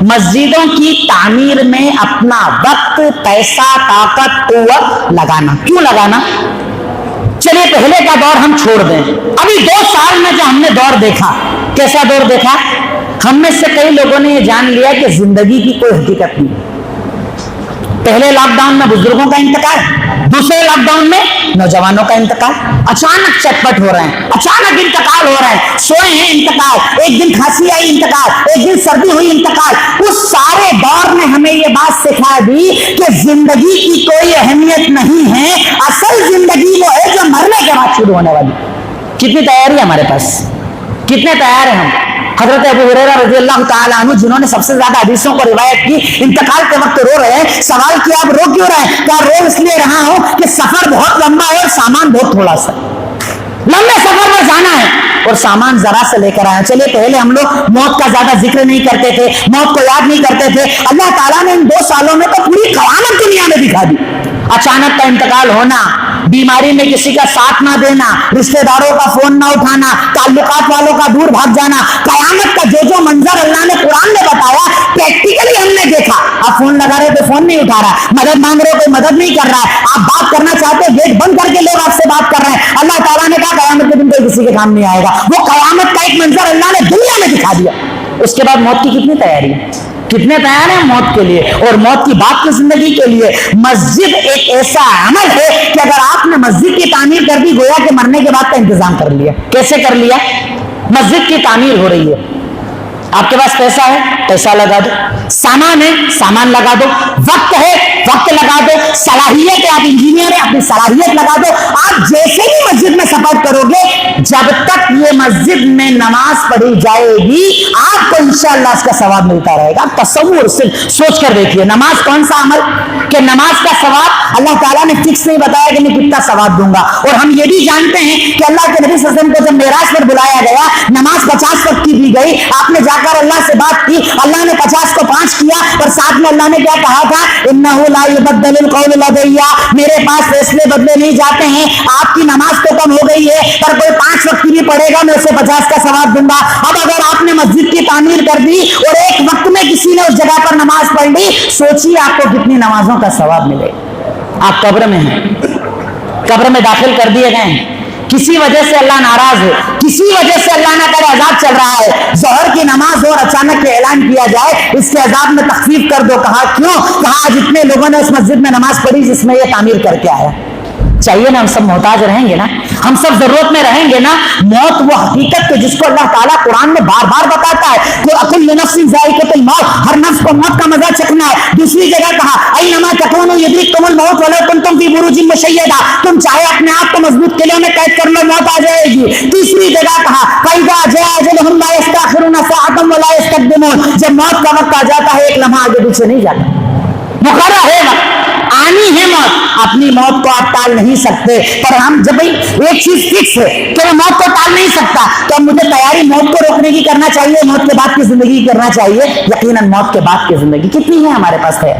مسجدوں کی تعمیر میں اپنا وقت، پیسہ، طاقت، قوت لگانا. کیوں لگانا؟ چلیے پہلے کا دور ہم چھوڑ دیں. ابھی 2 سال میں جو ہم نے دور دیکھا، کیسا دور دیکھا؟ ہم میں سے کئی لوگوں نے یہ جان لیا کہ زندگی کی کوئی حقیقت نہیں. پہلے لاک ڈاؤن میں بزرگوں کا انتقال، دوسرے لاک ڈاؤن میں نوجوانوں کا انتقال. اچانک چٹپٹ ہو رہے ہیں، اچانک انتقال ہو رہا ہے. سوئے ہیں انتقال، ایک دن کھانسی آئی انتقال، ایک دن سردی ہوئی انتقال. اس سارے دور میں ہمیں یہ بات سکھا دی کہ زندگی کی کوئی اہمیت نہیں ہے. اصل زندگی وہ ہے جو مرنے کے بعد شروع ہونے والی. کتنی تیاری ہے ہمارے پاس؟ کتنے تیار ہیں ہم؟ حضرت ابو ہریرہ رضی اللہ تعالیٰ عنہ جنہوں نے سب سے زیادہ حدیثوں کو روایت کی، انتقال کے وقت رو رہے ہیں. سوال کیا آپ رو کیوں رہے ہیں؟ کہا رو اس لیے رہا ہوں کہ سفر بہت لمبا ہے اور سامان بہت تھوڑا سا. لمبے سفر میں جانا ہے اور سامان ذرا سے لے کر آئے. چلیے پہلے ہم لوگ موت کا زیادہ ذکر نہیں کرتے تھے، موت کو یاد نہیں کرتے تھے. اللہ تعالیٰ نے ان 2 سالوں میں تو پوری قیامت دنیا میں دکھا دی. اچانک کا انتقال ہونا، بیماری میں کسی کا ساتھ نہ دینا، رشتہ داروں کا فون نہ اٹھانا، تعلقات والوں کا دور بھاگ جانا. قیامت کا جو منظر اللہ نے قرآن میں بتایا پریکٹیکلی ہم نے دیکھا. آپ فون لگا رہے تو فون نہیں اٹھا رہا، مدد مانگ رہے کوئی مدد نہیں کر رہا ہے، آپ بات کرنا چاہتے گیٹ بند کر کے لوگ آپ سے بات کر رہے ہیں. اللہ تعالیٰ نے کہا قیامت کے دن کوئی کسی کے کام نہیں آئے گا. وہ قیامت کا ایک منظر اللہ نے دنیا میں دکھا دیا. اس کے بعد موت کی کتنی تیاری ہے؟ کتنے تیار ہیں موت کے لیے اور موت کی بات کی زندگی کے لیے؟ مسجد ایک ایسا عمل ہے کہ اگر آپ نے مسجد کی تعمیر کر دی گویا کہ مرنے کے بعد کا انتظام کر لیا. کیسے کر لیا؟ مسجد کی تعمیر ہو رہی ہے، آپ کے پاس پیسہ ہے، پیسہ لگا دو. سامان ہے، سامان لگا دو. وقت ہے، وقت لگا دو. صلاحیت ہے، آپ انجینئر ہیں، اپنی صلاحیت لگا دو. آپ جیسے ہی مسجد میں سفر کرو گے، جب تک یہ مسجد میں نماز پڑھی جائے گی آپ کو انشاءاللہ اس کا ثواب ملتا رہے گا. تصور صرف سوچ کر دیکھیے، نماز کون سا عمل کہ نماز کا ثواب اللہ تعالیٰ نے فکس نہیں بتایا کہ میں کتنا ثواب دوں گا. اور ہم یہ بھی جانتے ہیں کہ اللہ کے نبی صلی اللہ علیہ وسلم کو جب معراج پر بلایا گیا، نماز 50 وقت کی دی گئی. آپ نے جا کر اللہ سے بات کی، اللہ نے 50 کو 5 کیا. اور ساتھ میں اللہ نے کیا کہا تھا؟ انہ لا یبدل القول لدی، میرے پاس فیصلے بدلے نہیں جاتے ہیں. آپ کی نماز تو کم ہو گئی ہے پر کوئی 5 وقت کی بھی پڑھے گا میں اسے 50 کا ثواب دوں گا. اب اگر آپ نے مسجد کی تعمیر کر دی اور ایک وقت میں کسی نے اس جگہ پر نماز پڑھ لی، سوچیے آپ کو کتنی نمازوں کا ثواب ملے. آپ قبر میں ہیں، قبر میں داخل کر دیے گئے ہیں، کسی وجہ سے اللہ ناراض ہے، کسی وجہ سے اللہ نہ کرے عذاب چل رہا ہے. ظہر کی نماز اور اچانک کے اعلان کیا جائے اس کے عذاب میں تخفیف کر دو. کہا کیوں؟ کہا جتنے لوگوں نے اس مسجد میں نماز پڑھی جس میں یہ تعمیر کر کے آیا. چاہیے نا ہم سب محتاج رہیں گے نا، ہم سب ضرورت میں رہیں گے نا. موت وہ حقیقت ہے جس کو اللہ تعالیٰ قرآن میں بار بار بتاتا ہے کہ کل نفس ذائقۃ الموت، ہر نفس کو موت کا مزہ چکھنا ہے. دوسری جگہ کہا اینما تکونوا یدرککم الموت ولو کنتم فی بروج مشیدہ، تم چاہے اپنے آپ کو مضبوط قلعوں میں قید کر لو موت آ جائے گی. تیسری جگہ کہا فاذا جاء اجلهم لا یستأخرون ساعۃ ولا یستقدمون، جب موت کا وقت آ جاتا ہے ایک لمحہ آگے پیچھے نہیں جاتا، مقرر ہے وقت، آنی ہے موت. اپنی موت کو آپ ٹال نہیں سکتے، پر ہم جب ایک چیز فکس ہے کہ میں موت کو ٹال نہیں سکتا تو اب مجھے تیاری موت کو روکنے کی کرنا چاہیے، موت کے بعد کی زندگی کرنا چاہیے. یقیناً موت کے بعد کی زندگی کتنی ہے ہمارے پاس ہے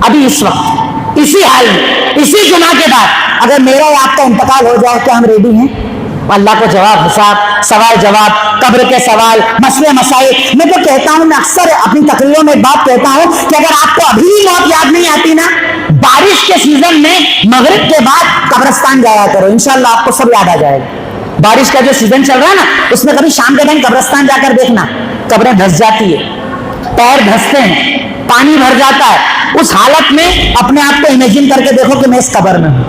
ابھی اس وقت، اسی حال میں، اسی جمعہ کے بعد اگر میرا یا آپ کا انتقال ہو جائے کیا ہم ریڈی ہیں؟ اللہ کو جواب حساب، سوال جواب، قبر کے سوال، مسئلے مسائل. میں تو کہتا ہوں، میں اکثر اپنی تقریروں میں ایک بات کہتا ہوں کہ اگر آپ کو ابھی بھی موت یاد نہیں آتی نا، بارش کے سیزن میں مغرب کے بعد قبرستان جایا کرو، انشاءاللہ آپ کو سب یاد آ جائے گا. بارش کا جو سیزن چل رہا ہے نا اس میں کبھی شام کے ٹائم قبرستان جا کر دیکھنا، قبریں دھس جاتی ہے، پیر دھستے ہیں، پانی بھر جاتا ہے. اس حالت میں اپنے آپ کو امیجن کر کے دیکھو کہ میں اس قبر میں ہوں،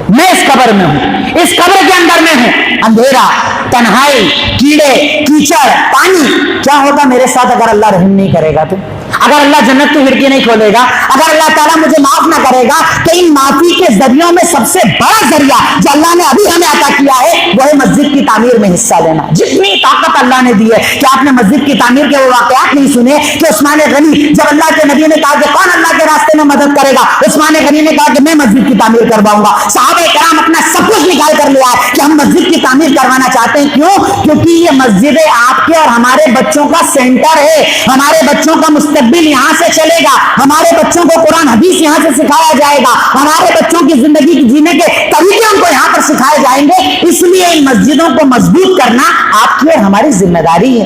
میں اس قبر میں ہوں، اس قبر کے اندر میں ہوں. اندھیرا، تنہائی، کیڑے، کیچڑ، پانی. کیا ہوگا میرے ساتھ اگر اللہ رحم نہیں کرے گا تو؟ اگر اللہ جنت کی کھڑکی نہیں کھولے گا، اگر اللہ تعالیٰ مجھے معاف نہ کرے گا، تو ان معافی کے ذریعوں میں سب سے بڑا ذریعہ جو اللہ نے ابھی ہمیں عطا کیا ہے وہ ہے مسجد کی تعمیر میں حصہ لینا. جتنی طاقت اللہ نے دی ہے، کہ آپ نے مسجد کی تعمیر کے وہ واقعات نہیں سنے کہ عثمان غنی جب اللہ کے نبی نے کہا کہ کون اللہ کے راستے میں مدد کرے گا، عثمان غنی نے کہا کہ میں مسجد کی تعمیر کرواؤں گا. صحابہ کرام اپنا سب کچھ نکال کر لیا کہ ہم مسجد کی تعمیر کروانا چاہتے ہیں. کیوں؟ کیونکہ یہ مسجد آپ کے اور ہمارے بچوں کا سینٹر ہے. ہمارے بچوں کا مستقبل یہاں سے چلے گا، ہمارے بچوں کو قرآن حدیث یہاں سے سکھایا جائے گا، ہمارے بچوں کی زندگی کی جینے کے طریقے ان کو یہاں پر سکھائے جائیں گے. اس لیے ان مسجدوں کو مضبوط کرنا آپ کی اور ہماری ذمہ داری ہے.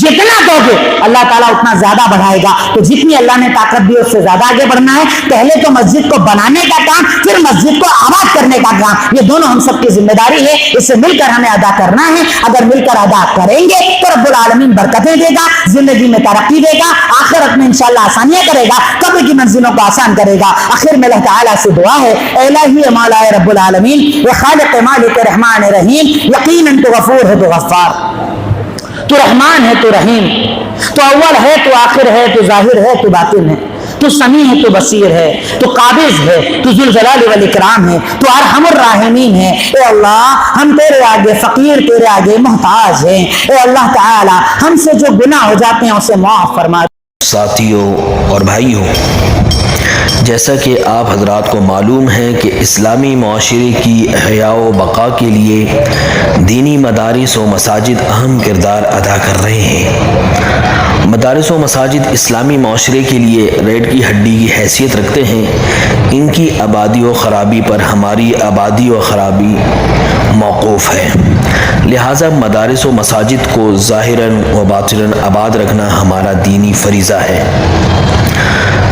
جتنا دو گے اللہ تعالیٰ اتنا زیادہ بڑھائے گا. تو جتنی اللہ نے طاقت دی اس سے زیادہ آگے بڑھنا ہے. پہلے تو مسجد کو بنانے کا کام, پھر مسجد کو آباد کرنے کا کام, یہ دونوں ہم سب کی ذمہ داری ہے. اسے مل کر ہمیں ادا کرنا ہے. اگر مل کر ادا کریں گے تو رب العالمین برکتیں دے گا, زندگی میں ترقی دے گا, آخرت میں انشاءاللہ آسانیاں کرے گا, قبر کی منزلوں کو آسان کرے گا. آخر میں اللہ تعالیٰ سے دعا ہے, اے الہی مولا رب العالمین, اے خالق مالک رحمان رحیم, یقیناً تو غفور ہے تو غفار, تو رحمان ہے تو رحیم, تو اول ہے تو آخر ہے, تو ظاہر ہے تو باطن ہے, تو سمیع ہے تو بصیر ہے, تو قابض ہے, تو ذوالجلال والاکرام ہے, تو ارحم الراحمین ہے. اے اللہ ہم تیرے آگے فقیر, تیرے آگے محتاج ہیں. اے اللہ تعالی ہم سے جو گناہ ہو جاتے ہیں اسے معاف فرما. ساتھیوں اور بھائیوں، جیسا کہ آپ حضرات کو معلوم ہے کہ اسلامی معاشرے کی احیاء و بقا کے لیے دینی مدارس و مساجد اہم کردار ادا کر رہے ہیں. مدارس و مساجد اسلامی معاشرے کے لیے ریڑھ کی ہڈی کی حیثیت رکھتے ہیں. ان کی آبادی و خرابی پر ہماری آبادی و خرابی موقوف ہے. لہٰذا مدارس و مساجد کو ظاہراً و باطناً آباد رکھنا ہمارا دینی فریضہ ہے.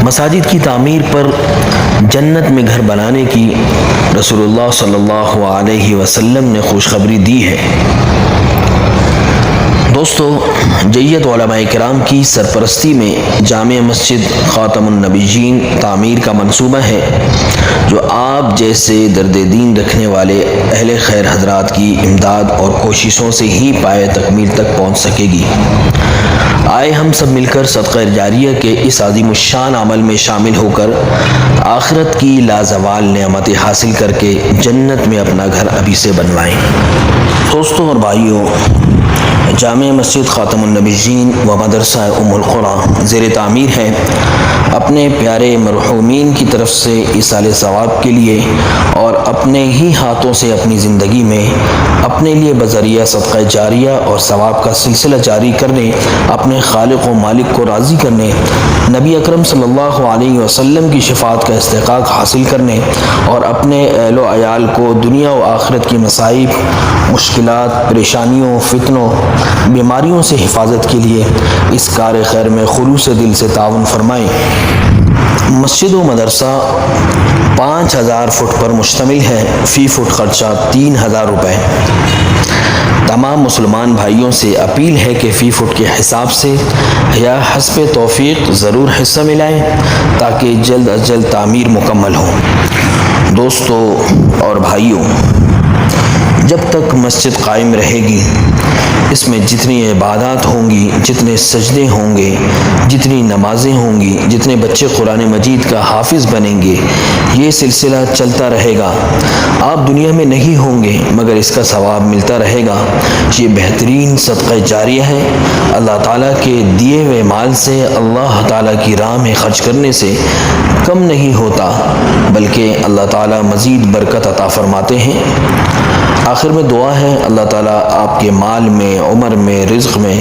مساجد کی تعمیر پر جنت میں گھر بنانے کی رسول اللہ صلی اللہ علیہ وسلم نے خوشخبری دی ہے. دوستو، جیت علماء کرام کی سرپرستی میں جامع مسجد خاتم النبیین تعمیر کا منصوبہ ہے، جو آپ جیسے درد دین رکھنے والے اہل خیر حضرات کی امداد اور کوششوں سے ہی پائے تکمیل تک پہنچ سکے گی. آئے ہم سب مل کر صدقہ جاریہ کے اس عظیم الشان عمل میں شامل ہو کر آخرت کی لازوال نعمتیں حاصل کر کے جنت میں اپنا گھر ابھی سے بنوائیں. دوستوں اور بھائیوں، جامع مسجد خاتم النبیین و مدرسہ ام القرآن زیر تعمیر ہے. اپنے پیارے مرحومین کی طرف سے ایصال ثواب کے لیے اور اپنے ہی ہاتھوں سے اپنی زندگی میں اپنے لیے بذریعہ صدقہ جاریہ اور ثواب کا سلسلہ جاری کرنے، اپنے خالق و مالک کو راضی کرنے، نبی اکرم صلی اللہ علیہ وسلم کی شفاعت کا استحقاق حاصل کرنے اور اپنے اہل و عیال کو دنیا و آخرت کی مصائب، مشکلات، پریشانیوں، فتنوں، بیماریوں سے حفاظت کے لیے اس کار خیر میں خلوص دل سے تعاون فرمائیں. مسجد و مدرسہ 5000 فٹ پر مشتمل ہے. فی فٹ خرچہ 3000 روپے. تمام مسلمان بھائیوں سے اپیل ہے کہ فی فٹ کے حساب سے یا حسب توفیق ضرور حصہ ملائیں تاکہ جلد از جلد تعمیر مکمل ہو. دوستو اور بھائیوں، جب تک مسجد قائم رہے گی، اس میں جتنی عبادات ہوں گی، جتنے سجدے ہوں گے، جتنی نمازیں ہوں گی، جتنے بچے قرآن مجید کا حافظ بنیں گے، یہ سلسلہ چلتا رہے گا. آپ دنیا میں نہیں ہوں گے مگر اس کا ثواب ملتا رہے گا. یہ بہترین صدقہ جاریہ ہے. اللہ تعالیٰ کے دیے ہوئے مال سے اللہ تعالیٰ کی راہ میں خرچ کرنے سے کم نہیں ہوتا، بلکہ اللہ تعالیٰ مزید برکت عطا فرماتے ہیں. آخر میں دعا ہے اللہ تعالیٰ آپ کے مال میں، عمر میں، رزق میں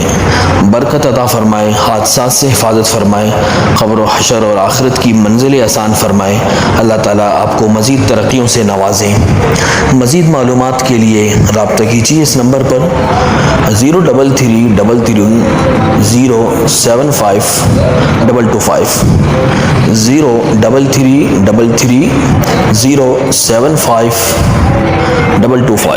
برکت عطا فرمائے، حادثات سے حفاظت فرمائے، قبر و حشر اور آخرت کی منزلیں آسان فرمائے. اللہ تعالیٰ آپ کو مزید ترقیوں سے نوازیں. مزید معلومات کے لیے رابطہ کیجیے اس نمبر پر 03333 075 225 03333 075 225.